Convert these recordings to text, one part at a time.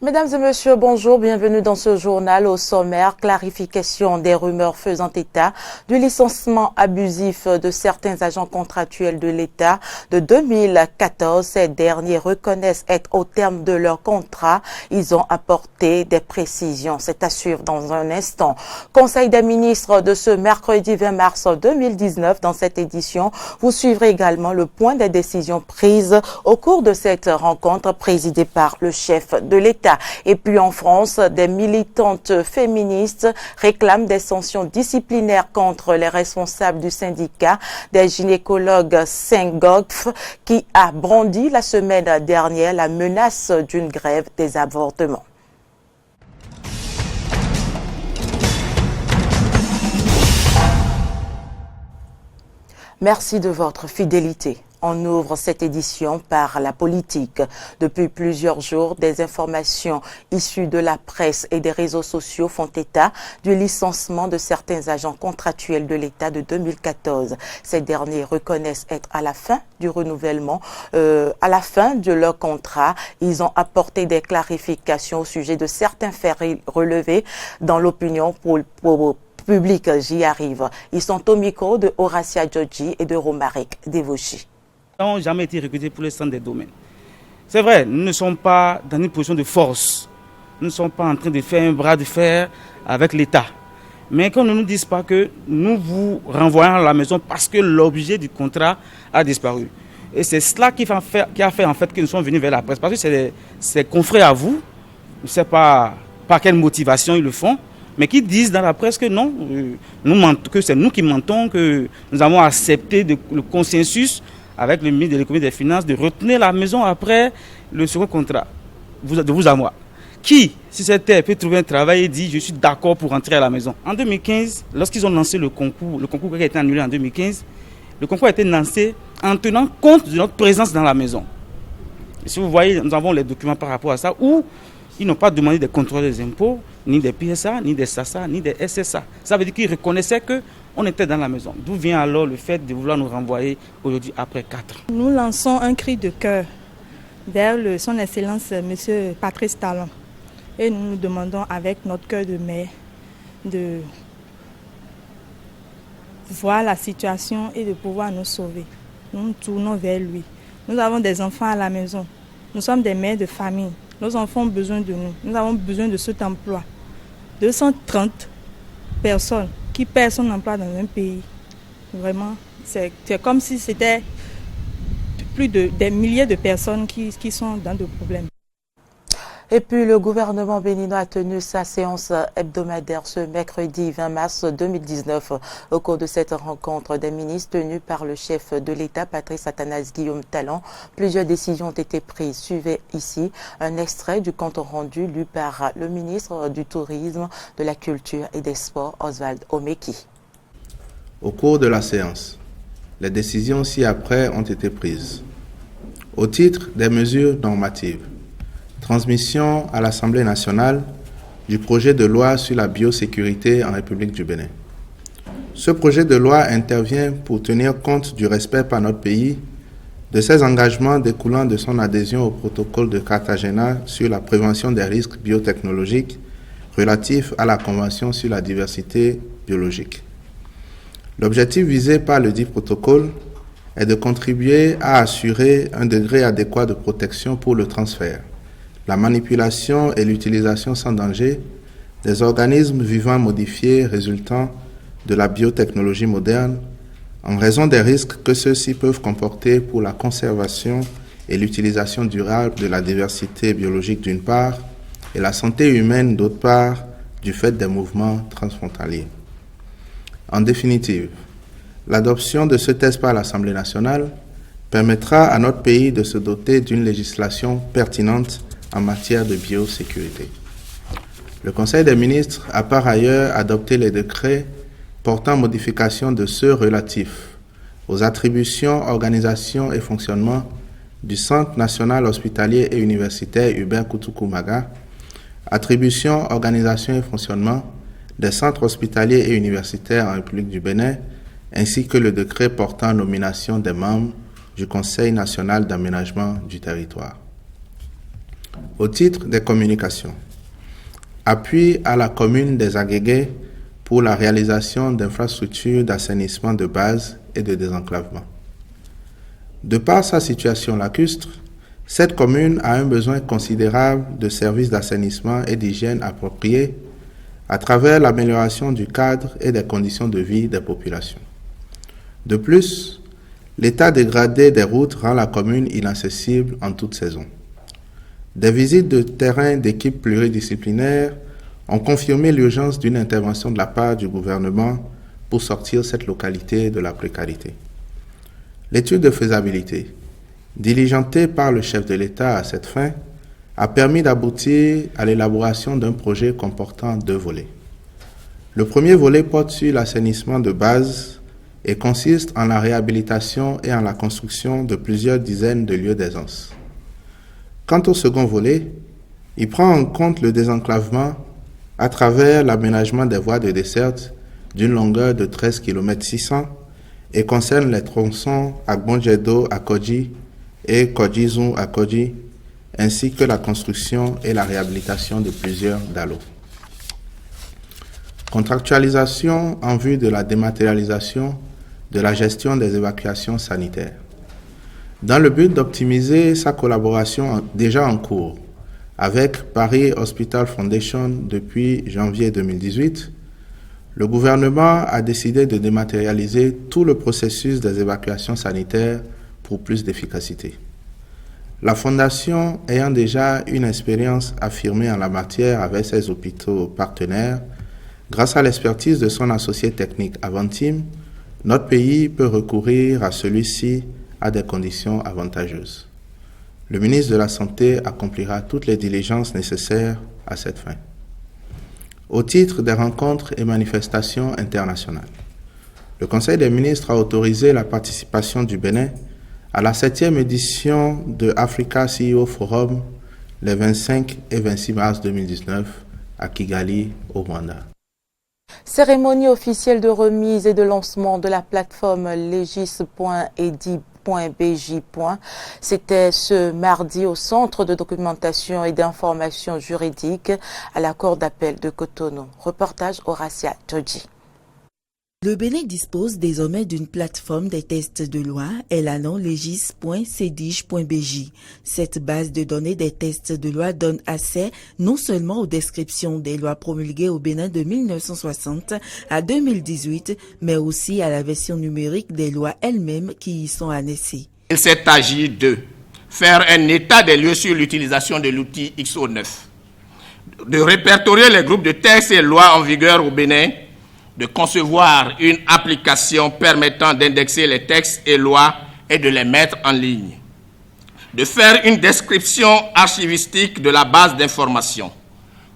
Mesdames et messieurs, bonjour, bienvenue dans ce journal. Au sommaire, clarification des rumeurs faisant état du licenciement abusif de certains agents contractuels de l'État de 2014. Ces derniers reconnaissent être au terme de leur contrat. Ils ont apporté des précisions. C'est à suivre dans un instant. Conseil des ministres de ce mercredi 20 mars 2019. Dans cette édition, vous suivrez également le point des décisions prises au cours de cette rencontre présidée par le chef de l'État. Et puis en France, des militantes féministes réclament des sanctions disciplinaires contre les responsables du syndicat des gynécologues Saint-Goff qui a brandi la semaine dernière la menace d'une grève des avortements. Merci de votre fidélité. On ouvre cette édition par la politique. Depuis plusieurs jours, des informations issues de la presse et des réseaux sociaux font état du licenciement de certains agents contractuels de l'État de 2014. Ces derniers reconnaissent être à la fin du renouvellement, à la fin de leur contrat. Ils ont apporté des clarifications au sujet de certains faits relevés dans l'opinion publique. J'y arrive. Ils sont au micro de Horacia Djodji et de Romaric Devoshi. Nous n'avons jamais été recrutés pour le centre des domaines. C'est vrai, nous ne sommes pas dans une position de force. Nous ne sommes pas en train de faire un bras de fer avec l'État. Mais qu'on ne nous dise pas que nous vous renvoyons à la maison parce que l'objet du contrat a disparu. Et c'est cela qui a fait en fait que nous sommes venus vers la presse. Parce que c'est confrères à vous, je ne sais pas par quelle motivation ils le font, mais qui disent dans la presse que non, que c'est nous qui mentons, que nous avons accepté le consensus avec le ministre de l'économie et des finances, de retenir la maison après le second contrat, de vous à moi. Qui, si c'était, peut trouver un travail et dit « je suis d'accord pour rentrer à la maison ». En 2015, lorsqu'ils ont lancé le concours qui a été annulé en 2015, le concours a été lancé en tenant compte de notre présence dans la maison. Et si vous voyez, nous avons les documents par rapport à ça, où ils n'ont pas demandé des contrôles des impôts, ni des PSA, ni des SASA, ni des SSA. Ça veut dire qu'ils reconnaissaient qu'on était dans la maison. D'où vient alors le fait de vouloir nous renvoyer aujourd'hui après 4 ans. Nous lançons un cri de cœur vers son Excellence M. Patrice Talon. Et nous nous demandons avec notre cœur de mère de voir la situation et de pouvoir nous sauver. Nous nous tournons vers lui. Nous avons des enfants à la maison. Nous sommes des mères de famille. Nos enfants ont besoin de nous. Nous avons besoin de cet emploi. 230 personnes qui perdent son emploi dans un pays. Vraiment, c'est comme si c'était des milliers de personnes qui sont dans des problèmes. Et puis, le gouvernement béninois a tenu sa séance hebdomadaire ce mercredi 20 mars 2019. Au cours de cette rencontre des ministres tenue par le chef de l'État, Patrice Athanase Guillaume Talon, plusieurs décisions ont été prises. Suivez ici un extrait du compte rendu lu par le ministre du Tourisme, de la Culture et des Sports, Oswald Omeki. Au cours de la séance, les décisions ci-après ont été prises. Au titre des mesures normatives, transmission à l'Assemblée nationale du projet de loi sur la biosécurité en République du Bénin. Ce projet de loi intervient pour tenir compte du respect par notre pays de ses engagements découlant de son adhésion au protocole de Cartagena sur la prévention des risques biotechnologiques relatifs à la Convention sur la diversité biologique. L'objectif visé par le dit protocole est de contribuer à assurer un degré adéquat de protection pour le transfert, la manipulation et l'utilisation sans danger des organismes vivants modifiés résultant de la biotechnologie moderne en raison des risques que ceux-ci peuvent comporter pour la conservation et l'utilisation durable de la diversité biologique d'une part et la santé humaine d'autre part du fait des mouvements transfrontaliers. En définitive, l'adoption de ce texte par l'Assemblée nationale permettra à notre pays de se doter d'une législation pertinente en matière de biosécurité. Le Conseil des ministres a par ailleurs adopté les décrets portant modification de ceux relatifs aux attributions, organisations et fonctionnement du Centre national hospitalier et universitaire Hubert Koutoukou-Maga, attribution, organisation et fonctionnement des centres hospitaliers et universitaires en République du Bénin, ainsi que le décret portant nomination des membres du Conseil national d'aménagement du territoire. Au titre des communications, appui à la commune des Agégués pour la réalisation d'infrastructures d'assainissement de base et de désenclavement. De par sa situation lacustre, cette commune a un besoin considérable de services d'assainissement et d'hygiène appropriés à travers l'amélioration du cadre et des conditions de vie des populations. De plus, l'état dégradé des routes rend la commune inaccessible en toute saison. Des visites de terrain d'équipes pluridisciplinaires ont confirmé l'urgence d'une intervention de la part du gouvernement pour sortir cette localité de la précarité. L'étude de faisabilité, diligentée par le chef de l'État à cette fin, a permis d'aboutir à l'élaboration d'un projet comportant 2 volets. Le premier volet porte sur l'assainissement de base et consiste en la réhabilitation et en la construction de plusieurs dizaines de lieux d'aisance. Quant au second volet, il prend en compte le désenclavement à travers l'aménagement des voies de desserte d'une longueur de 13 km 600 et concerne les tronçons Agbonjedo à Kodji et Kodjizou à Kodji, ainsi que la construction et la réhabilitation de plusieurs dallos. Contractualisation en vue de la dématérialisation de la gestion des évacuations sanitaires. Dans le but d'optimiser sa collaboration déjà en cours avec Paris Hospital Foundation depuis janvier 2018, le gouvernement a décidé de dématérialiser tout le processus des évacuations sanitaires pour plus d'efficacité. La Fondation, ayant déjà une expérience affirmée en la matière avec ses hôpitaux partenaires, grâce à l'expertise de son associé technique Avantim, notre pays peut recourir à celui-ci à des conditions avantageuses. Le ministre de la Santé accomplira toutes les diligences nécessaires à cette fin. Au titre des rencontres et manifestations internationales, le Conseil des ministres a autorisé la participation du Bénin à la 7e édition de Africa CEO Forum les 25 et 26 mars 2019 à Kigali, au Rwanda. Cérémonie officielle de remise et de lancement de la plateforme legis.edi.bj. C'était ce mardi au Centre de documentation et d'information juridique à la Cour d'appel de Cotonou. Reportage Horacia Todji. Le Bénin dispose désormais d'une plateforme des tests de loi, elle a nom legis.cedige.bj. Cette base de données des tests de loi donne accès non seulement aux descriptions des lois promulguées au Bénin de 1960 à 2018, mais aussi à la version numérique des lois elles-mêmes qui y sont annexées. Il s'est agi de faire un état des lieux sur l'utilisation de l'outil XO9, de répertorier les groupes de textes et lois en vigueur au Bénin, de concevoir une application permettant d'indexer les textes et lois et de les mettre en ligne, de faire une description archivistique de la base d'information,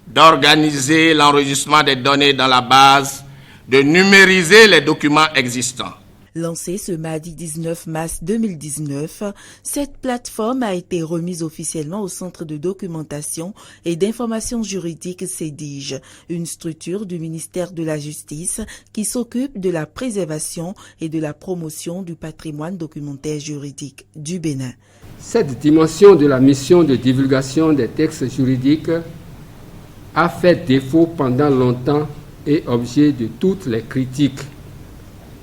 d'organiser l'enregistrement des données dans la base, de numériser les documents existants. Lancée ce mardi 19 mars 2019, cette plateforme a été remise officiellement au Centre de documentation et d'information juridique CEDIGE, une structure du ministère de la Justice qui s'occupe de la préservation et de la promotion du patrimoine documentaire juridique du Bénin. Cette dimension de la mission de divulgation des textes juridiques a fait défaut pendant longtemps et objet de toutes les critiques.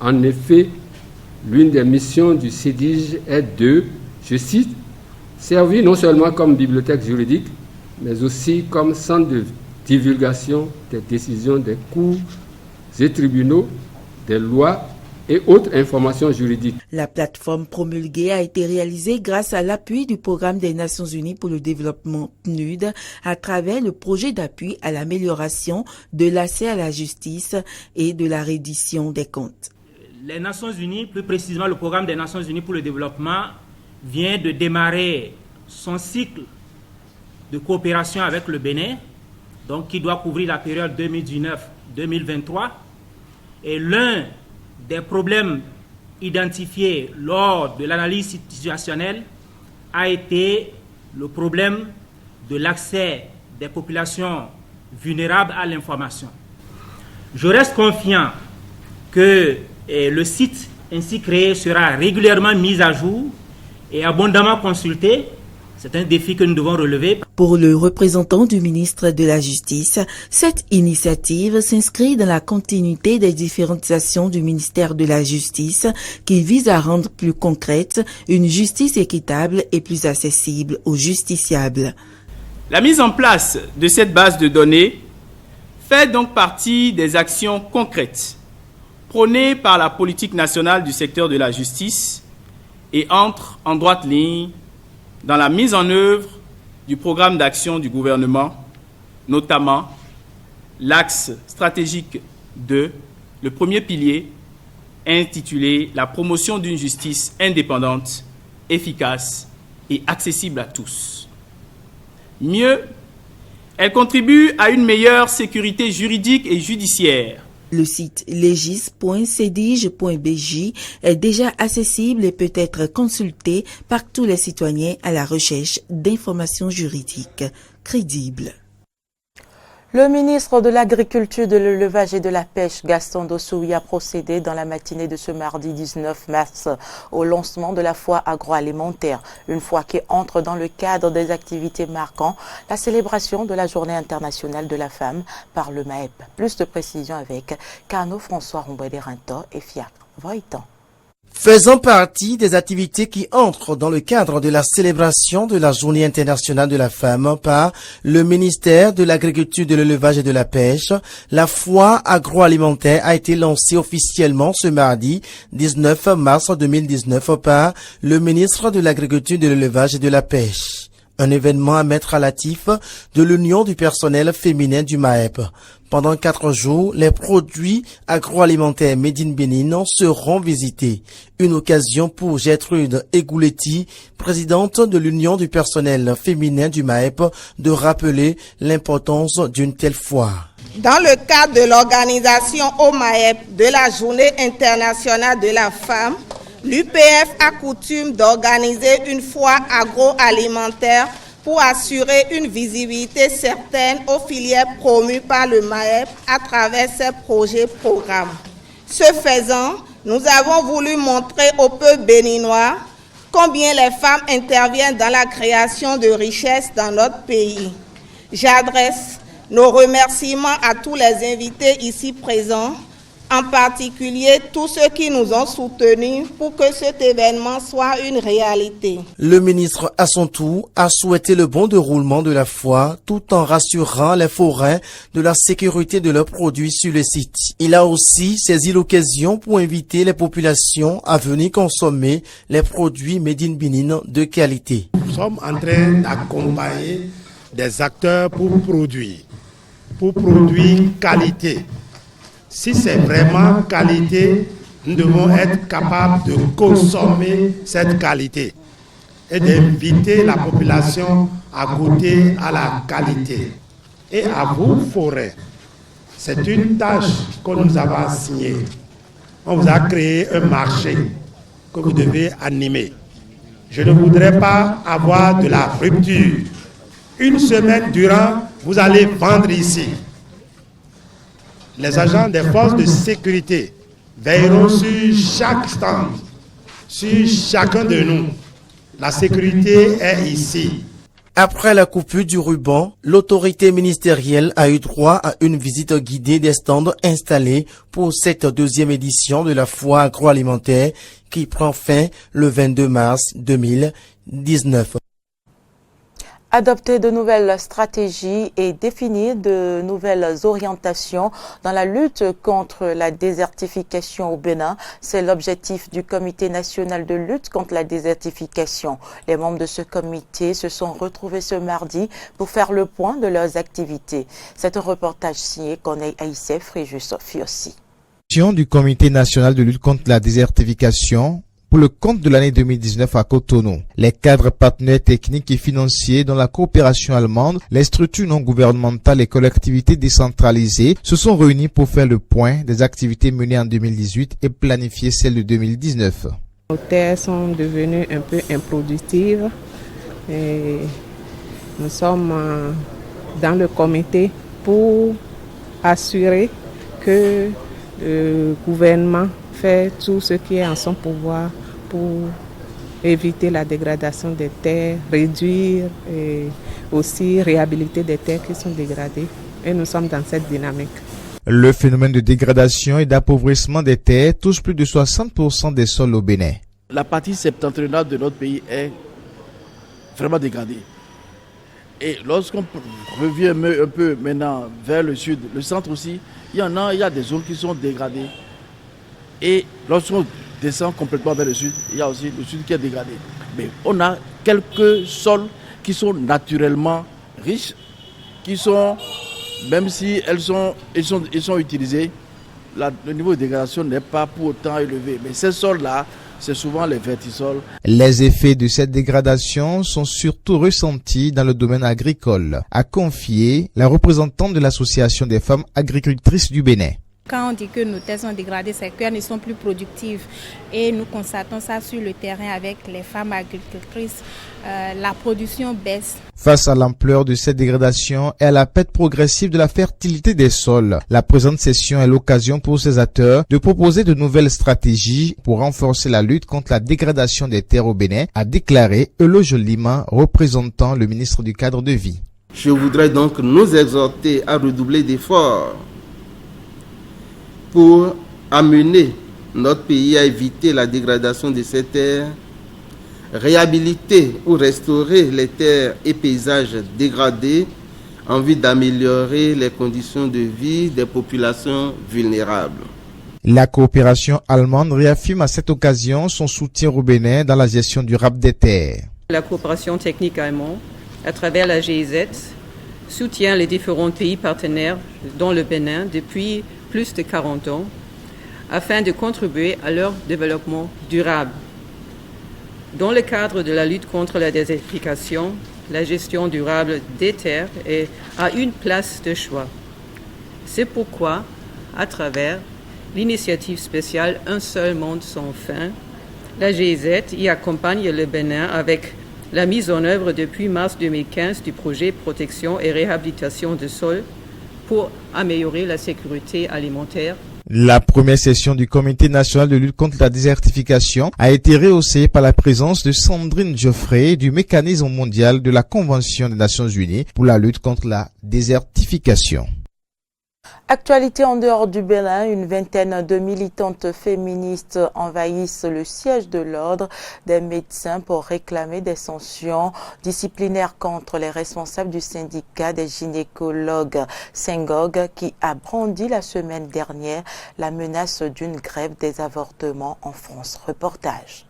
En effet, l'une des missions du CEDIGE est de, je cite, servir non seulement comme bibliothèque juridique, mais aussi comme centre de divulgation des décisions des cours et tribunaux, des lois et autres informations juridiques. La plateforme promulguée a été réalisée grâce à l'appui du Programme des Nations Unies pour le développement PNUD à travers le projet d'appui à l'amélioration de l'accès à la justice et de la reddition des comptes. Les Nations Unies, plus précisément le Programme des Nations Unies pour le développement, vient de démarrer son cycle de coopération avec le Bénin, donc qui doit couvrir la période 2019-2023. Et l'un des problèmes identifiés lors de l'analyse situationnelle a été le problème de l'accès des populations vulnérables à l'information. Je reste confiant que le site ainsi créé sera régulièrement mis à jour et abondamment consulté. C'est un défi que nous devons relever. Pour le représentant du ministre de la Justice, cette initiative s'inscrit dans la continuité des différentes actions du ministère de la Justice qui visent à rendre plus concrète une justice équitable et plus accessible aux justiciables. La mise en place de cette base de données fait donc partie des actions concrètes prônées par la politique nationale du secteur de la justice et entre en droite ligne dans la mise en œuvre du programme d'action du gouvernement, notamment l'axe stratégique 2, le premier pilier, intitulé « La promotion d'une justice indépendante, efficace et accessible à tous ». Mieux, elle contribue à une meilleure sécurité juridique et judiciaire. Le site legis.cedige.bj est déjà accessible et peut être consulté par tous les citoyens à la recherche d'informations juridiques crédibles. Le ministre de l'Agriculture, de l'Élevage et de la Pêche, Gaston Dossoui, a procédé dans la matinée de ce mardi 19 mars au lancement de la foire agroalimentaire, une foire qui entre dans le cadre des activités marquant la célébration de la Journée internationale de la femme par le MAEP. Plus de précisions avec Carnot François Romboué-Rinto et Fiacre Voitan. Faisant partie des activités qui entrent dans le cadre de la célébration de la Journée internationale de la femme par le ministère de l'Agriculture, de l'Élevage et de la Pêche, la foire agroalimentaire a été lancée officiellement ce mardi 19 mars 2019 par le ministre de l'Agriculture, de l'Élevage et de la Pêche. Un événement à mettre à l'actif de l'Union du personnel féminin du MAEP. Pendant 4 jours, les produits agroalimentaires Made in Bénin seront visités. Une occasion pour Gertrude Egouletti, présidente de l'Union du personnel féminin du MAEP, de rappeler l'importance d'une telle foire. Dans le cadre de l'organisation au MAEP de la Journée internationale de la femme, l'UPF a coutume d'organiser une foire agroalimentaire pour assurer une visibilité certaine aux filières promues par le MAEP à travers ses projets-programmes. Ce faisant, nous avons voulu montrer au peuple béninois combien les femmes interviennent dans la création de richesses dans notre pays. J'adresse nos remerciements à tous les invités ici présents, en particulier tous ceux qui nous ont soutenus pour que cet événement soit une réalité. Le ministre, à son tour, a souhaité le bon déroulement de la foire tout en rassurant les forains de la sécurité de leurs produits sur le site. Il a aussi saisi l'occasion pour inviter les populations à venir consommer les produits Made in Bénin de qualité. Nous sommes en train d'accompagner des acteurs pour produire qualité. Si c'est vraiment qualité, nous devons être capables de consommer cette qualité et d'inviter la population à goûter à la qualité. Et à vous, forêts, c'est une tâche que nous avons assignée. On vous a créé un marché que vous devez animer. Je ne voudrais pas avoir de la rupture. Une semaine durant, vous allez vendre ici. Les agents des forces de sécurité veilleront sur chaque stand, sur chacun de nous. La sécurité est ici. Après la coupure du ruban, l'autorité ministérielle a eu droit à une visite guidée des stands installés pour cette deuxième édition de la foire agroalimentaire qui prend fin le 22 mars 2019. Adopter de nouvelles stratégies et définir de nouvelles orientations dans la lutte contre la désertification au Bénin, c'est l'objectif du Comité national de lutte contre la désertification. Les membres de ce comité se sont retrouvés ce mardi pour faire le point de leurs activités. C'est un reportage signé Corneille Aïssé Fréjus Fiossi. Du Comité national de lutte contre la désertification pour le compte de l'année 2019 à Cotonou. Les cadres partenaires techniques et financiers dans la coopération allemande, les structures non gouvernementales et collectivités décentralisées se sont réunis pour faire le point des activités menées en 2018 et planifier celles de 2019. Nos terres sont devenues un peu improductives et nous sommes dans le comité pour assurer que le gouvernement fait tout ce qui est en son pouvoir pour éviter la dégradation des terres, réduire aussi réhabiliter des terres qui sont dégradées. Et nous sommes dans cette dynamique. Le phénomène de dégradation et d'appauvrissement des terres touche plus de 60% des sols au Bénin. La partie septentrionale de notre pays est vraiment dégradée. Et lorsqu'on revient un peu maintenant vers le sud, le centre aussi, il y a des zones qui sont dégradées. Et lorsqu'on descend complètement vers le sud, il y a aussi le sud qui est dégradé. Mais on a quelques sols qui sont naturellement riches, qui sont, même si ils sont utilisés, le niveau de dégradation n'est pas pour autant élevé. Mais ces sols-là, c'est souvent les vertisols. Les effets de cette dégradation sont surtout ressentis dans le domaine agricole, a confié la représentante de l'Association des femmes agricultrices du Bénin. Quand on dit que nos terres sont dégradées, c'est qu'elles ne sont plus productives. Et nous constatons ça sur le terrain avec les femmes agricultrices. La production baisse. Face à l'ampleur de cette dégradation et à la perte progressive de la fertilité des sols, la présente session est l'occasion pour ces acteurs de proposer de nouvelles stratégies pour renforcer la lutte contre la dégradation des terres au Bénin, a déclaré Eloge Lima, représentant le ministre du Cadre de Vie. Je voudrais donc nous exhorter à redoubler d'efforts pour amener notre pays à éviter la dégradation de ces terres, réhabiliter ou restaurer les terres et paysages dégradés en vue d'améliorer les conditions de vie des populations vulnérables. La coopération allemande réaffirme à cette occasion son soutien au Bénin dans la gestion durable des terres. La coopération technique allemande, à travers la GIZ, soutient les différents pays partenaires, dont le Bénin, depuis plus de 40 ans, afin de contribuer à leur développement durable. Dans le cadre de la lutte contre la désertification, la gestion durable des terres a une place de choix. C'est pourquoi, à travers l'initiative spéciale Un seul monde sans fin, la GIZ y accompagne le Bénin avec la mise en œuvre depuis mars 2015 du projet Protection et réhabilitation de sols pour améliorer la sécurité alimentaire. La première session du Comité national de lutte contre la désertification a été rehaussée par la présence de Sandrine Geoffrey du Mécanisme mondial de la Convention des Nations Unies pour la lutte contre la désertification. Actualité en dehors du Bénin, une vingtaine de militantes féministes envahissent le siège de l'Ordre des médecins pour réclamer des sanctions disciplinaires contre les responsables du syndicat des gynécologues Syngog qui a brandi la semaine dernière la menace d'une grève des avortements en France. Reportage.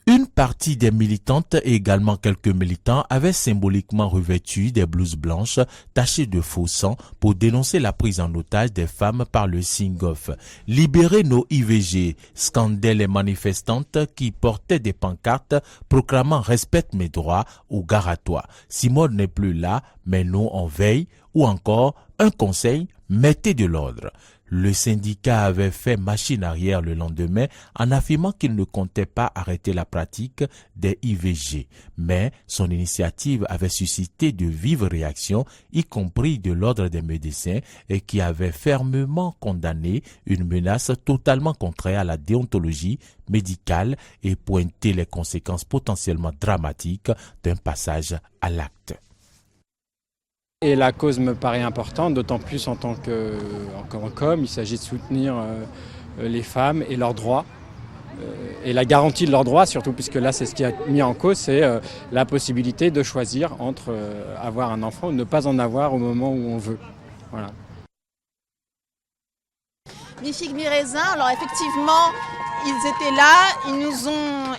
Une partie des militantes et également quelques militants avaient symboliquement revêtu des blouses blanches tachées de faux sang pour dénoncer la prise en otage des femmes par le Syngov. Libérez nos IVG, scandaient les manifestantes qui portaient des pancartes proclamant « Respecte mes droits » ou « Gare à toi ». Simone n'est plus là, mais nous on veille, ou encore un conseil, mettez de l'ordre. Le syndicat avait fait machine arrière le lendemain en affirmant qu'il ne comptait pas arrêter la pratique des IVG. Mais son initiative avait suscité de vives réactions, y compris de l'Ordre des médecins, et qui avait fermement condamné une menace totalement contraire à la déontologie médicale et pointé les conséquences potentiellement dramatiques d'un passage à l'acte. Et la cause me paraît importante, d'autant plus en tant qu'homme, il s'agit de soutenir les femmes et leurs droits, et la garantie de leurs droits surtout, puisque là c'est ce qui est mis en cause, c'est la possibilité de choisir entre avoir un enfant ou ne pas en avoir au moment où on veut. Voilà. Mi-figue, mi-raisin, alors effectivement, ils étaient là,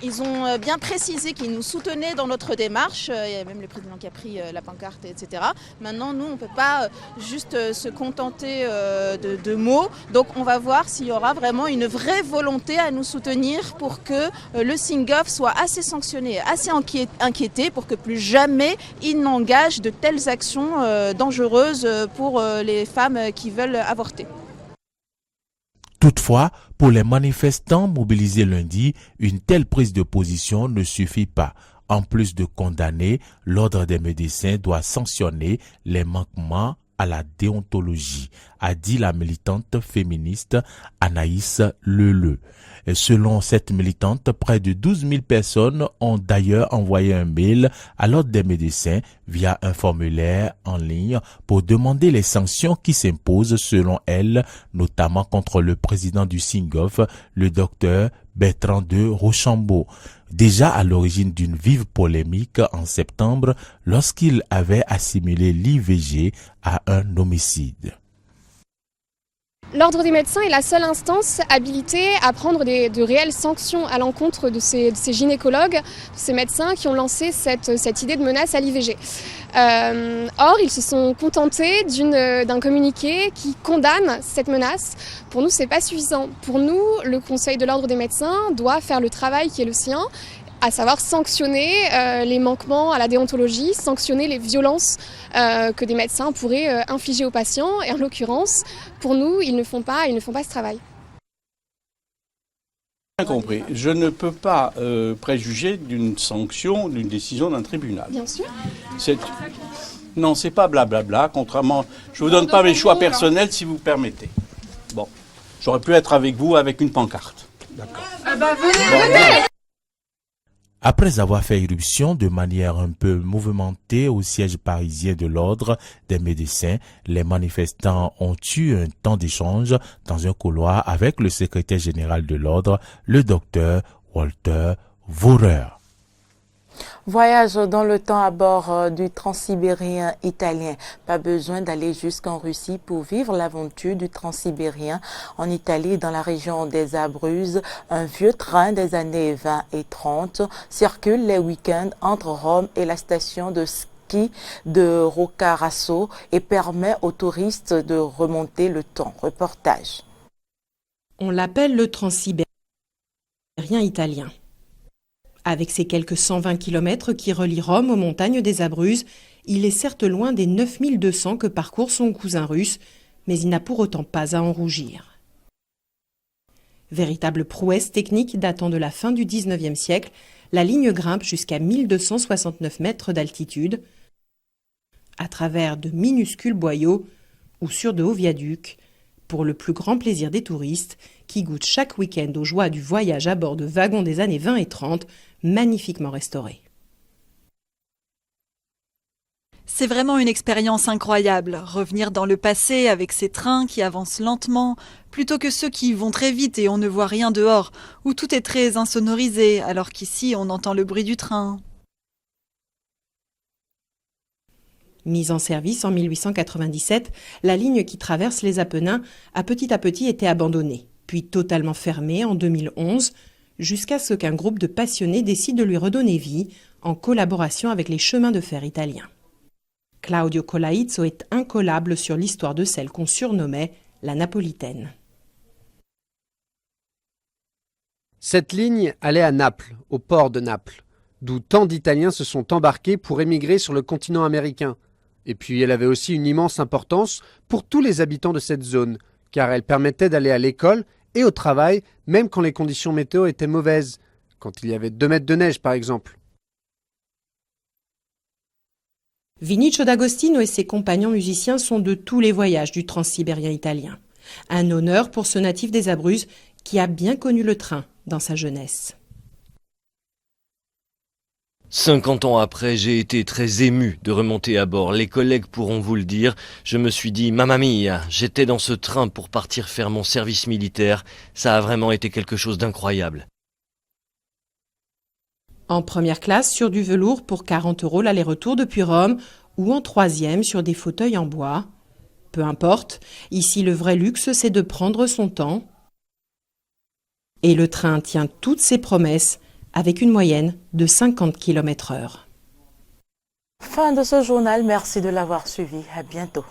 ils ont bien précisé qu'ils nous soutenaient dans notre démarche, il y a même le président qui a pris la pancarte, etc. Maintenant, nous, on ne peut pas juste se contenter de mots, donc on va voir s'il y aura vraiment une vraie volonté à nous soutenir pour que le Syngov soit assez sanctionné, assez inquiété pour que plus jamais il n'engage de telles actions dangereuses pour les femmes qui veulent avorter. Toutefois, pour les manifestants mobilisés lundi, une telle prise de position ne suffit pas. En plus de condamner, l'Ordre des médecins doit sanctionner les manquements à la déontologie, a dit la militante féministe Anaïs Leleu. Et selon cette militante, près de 12 000 personnes ont d'ailleurs envoyé un mail à l'Ordre des médecins via un formulaire en ligne pour demander les sanctions qui s'imposent selon elle, notamment contre le président du SINGOF, le docteur Bertrand de Rochambeau, déjà à l'origine d'une vive polémique en septembre lorsqu'il avait assimilé l'IVG à un homicide. L'Ordre des médecins est la seule instance habilitée à prendre de réelles sanctions à l'encontre de ces gynécologues, de ces médecins qui ont lancé cette idée de menace à l'IVG. Or, ils se sont contentés d'un communiqué qui condamne cette menace. Pour nous, ce n'est pas suffisant. Pour nous, le Conseil de l'Ordre des médecins doit faire le travail qui est le sien, à savoir sanctionner les manquements à la déontologie, sanctionner les violences que des médecins pourraient infliger aux patients. Et en l'occurrence, pour nous, ils ne font pas ce travail. Bien compris. Je ne peux pas préjuger d'une sanction, d'une décision d'un tribunal. Bien sûr. Non, c'est pas blablabla. Contrairement, je vous donne pas mes choix personnels, si vous permettez. Bon, j'aurais pu être avec vous avec une pancarte. D'accord. Venez. Après avoir fait irruption de manière un peu mouvementée au siège parisien de l'Ordre des médecins, les manifestants ont eu un temps d'échange dans un couloir avec le secrétaire général de l'Ordre, le docteur Walter Vorer. Voyage dans le temps à bord du transsibérien italien. Pas besoin d'aller jusqu'en Russie pour vivre l'aventure du transsibérien. En Italie, dans la région des Abruzzes, un vieux train des années 20 et 30 circule les week-ends entre Rome et la station de ski de Roccaraso et permet aux touristes de remonter le temps. Reportage. On l'appelle le transsibérien italien. Avec ses quelques 120 km qui relient Rome aux montagnes des Abruzzes, il est certes loin des 9200 que parcourt son cousin russe, mais il n'a pour autant pas à en rougir. Véritable prouesse technique datant de la fin du XIXe siècle, la ligne grimpe jusqu'à 1269 mètres d'altitude, à travers de minuscules boyaux ou sur de hauts viaducs, pour le plus grand plaisir des touristes qui goûtent chaque week-end aux joies du voyage à bord de wagons des années 20 et 30, magnifiquement restaurés. C'est vraiment une expérience incroyable, revenir dans le passé avec ces trains qui avancent lentement, plutôt que ceux qui vont très vite et on ne voit rien dehors, où tout est très insonorisé, alors qu'ici on entend le bruit du train. Mise en service en 1897, la ligne qui traverse les Apennins a petit à petit été abandonnée, puis totalement fermée en 2011, jusqu'à ce qu'un groupe de passionnés décide de lui redonner vie en collaboration avec les chemins de fer italiens. Claudio Colaizzo est incollable sur l'histoire de celle qu'on surnommait la Napolitaine. Cette ligne allait à Naples, au port de Naples, d'où tant d'Italiens se sont embarqués pour émigrer sur le continent américain. Et puis elle avait aussi une immense importance pour tous les habitants de cette zone, car elle permettait d'aller à l'école et au travail, même quand les conditions météo étaient mauvaises, quand il y avait 2 mètres de neige par exemple. Vinicio d'Agostino et ses compagnons musiciens sont de tous les voyages du transsibérien italien. Un honneur pour ce natif des Abruzzes qui a bien connu le train dans sa jeunesse. 50 ans après, j'ai été très ému de remonter à bord. Les collègues pourront vous le dire. Je me suis dit, mamma mia, j'étais dans ce train pour partir faire mon service militaire. Ça a vraiment été quelque chose d'incroyable. En première classe sur du velours pour 40 € l'aller-retour depuis Rome ou en troisième sur des fauteuils en bois. Peu importe, ici le vrai luxe c'est de prendre son temps. Et le train tient toutes ses promesses avec une moyenne de 50 km/h. Fin de ce journal, merci de l'avoir suivi. À bientôt.